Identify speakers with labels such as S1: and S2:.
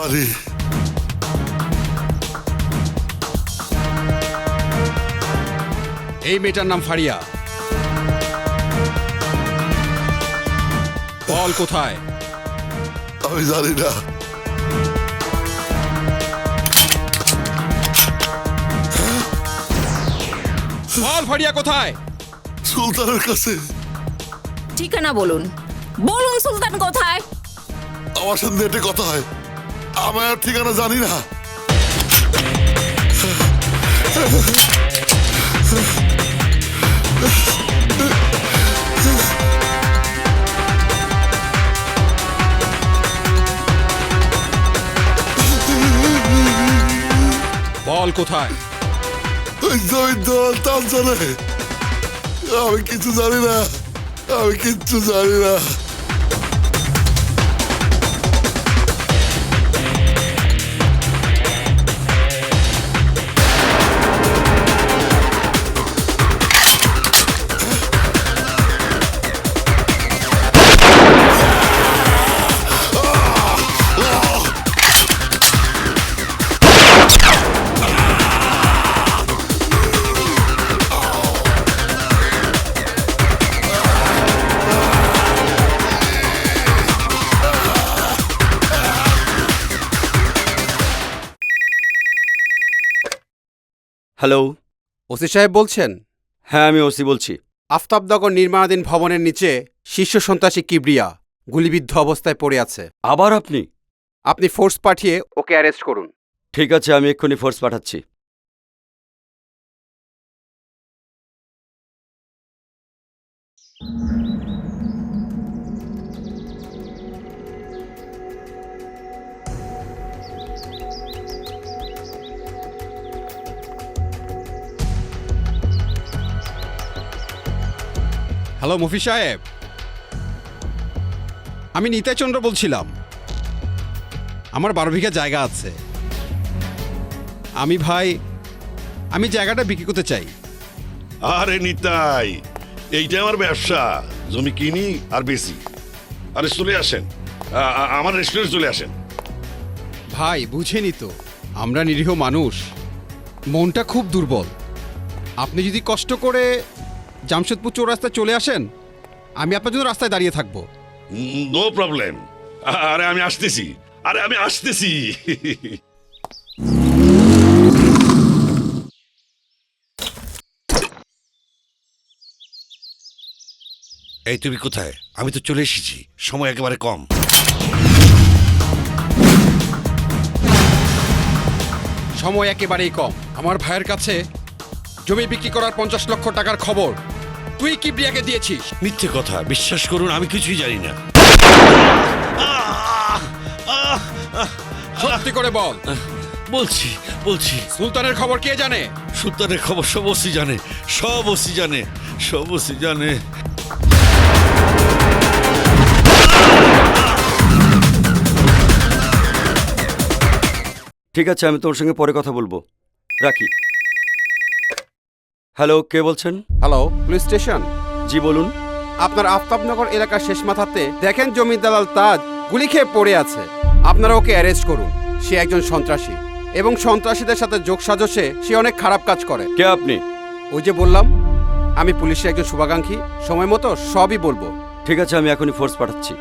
S1: পারি।
S2: এই মেয়েটার নাম ফারিয়া। বল কোথায়?
S1: আমি জানি না।
S2: বল ফারিয়া কোথায়?
S1: সুলতানের কাছে।
S3: ঠিকানা বলুন, বলুন সুলতান কোথায়?
S1: আমার সাথে নেটে কথা হয়, আমার ঠিকানা জানি না।
S2: বল কোথায়?
S1: ওই জমির দল তাল চলে। আমি কিছু জানি না, আমি কিচ্ছু জানি না।
S4: হ্যালো।
S2: ওসি সাহেব বলছেন?
S4: হ্যাঁ, আমি ওসি বলছি।
S2: আফতাবনগর নির্মাণাধীন ভবনের নিচে শীর্ষ সন্ত্রাসী কিবরিয়া গুলিবিদ্ধ অবস্থায় পড়ে আছে।
S4: আবার আপনি?
S2: আপনি ফোর্স পাঠিয়ে ওকে অ্যারেস্ট করুন।
S4: ঠিক আছে, আমি এক্ষুনি ফোর্স পাঠাচ্ছি।
S2: হ্যালো মফি সাহেব, আমি নিতাই চন্দ্র বলছিলাম। আমার 12 বিঘা জায়গা আছে। আমি জায়গাটা বিক্রি করতে চাই।
S5: আরে নিতাই, এইটা আমার ব্যবসা। জমি কিনি আর বেশি। আরে চলে আসেন, আমার রেস্টুরেন্ট চলে আসেন।
S2: ভাই বুঝেনি তো, আমরা নিরীহ মানুষ, মনটা খুব দুর্বল। আপনি যদি কষ্ট করে জামশেদপুর চৌরাস্তায় চলে আসেন, আমি আপনার জন্য রাস্তায় দাঁড়িয়ে থাকবো।
S5: No problem. আরে আমি আসতেছি, আরে আমি আসতেছি। এই তুমি কোথায়? আমি তো চলে এসেছি, সময় একেবারে কম।
S2: সময় একেবারেই কম। আমার ভাইয়ের কাছে জমি বিক্রি করার 50 লক্ষ টাকার খবর তুই কিবরিয়াকে দিয়েছিস।
S5: মিথ্যে কথা, বিশ্বাস করুন আমি কিছুই জানি না।
S2: সত্যি করে বল।
S5: বলছি বলছি
S2: সুলতানের খবর কে জানে?
S5: সুলতানের খবর সব ওসি জানে, সব ওসি জানে, সব ওসি জানে।
S4: ঠিক আছে, আমি তোমার সঙ্গে পরে কথা বলবো। রাখি। হ্যালো, কে বলছেন?
S2: Hello, police station.
S4: জি বলুন।
S2: আপনার আফতাবনগর এলাকার শেষ মাথাতে দেখেন জমি দালাল তাজ গুলি খেয়ে পড়ে আছে। আপনারা ওকে অ্যারেস্ট করুন। সে একজন সন্ত্রাসী এবং সন্ত্রাসীদের সাথে যোগসাজশে সে অনেক খারাপ কাজ করে।
S4: কে আপনি?
S2: ওই যে বললাম, আমি পুলিশের একজন শুভাকাঙ্ক্ষী। সময় মতো সবই বলবো।
S4: ঠিক আছে, আমি এখনই ফোর্স পাঠাচ্ছি।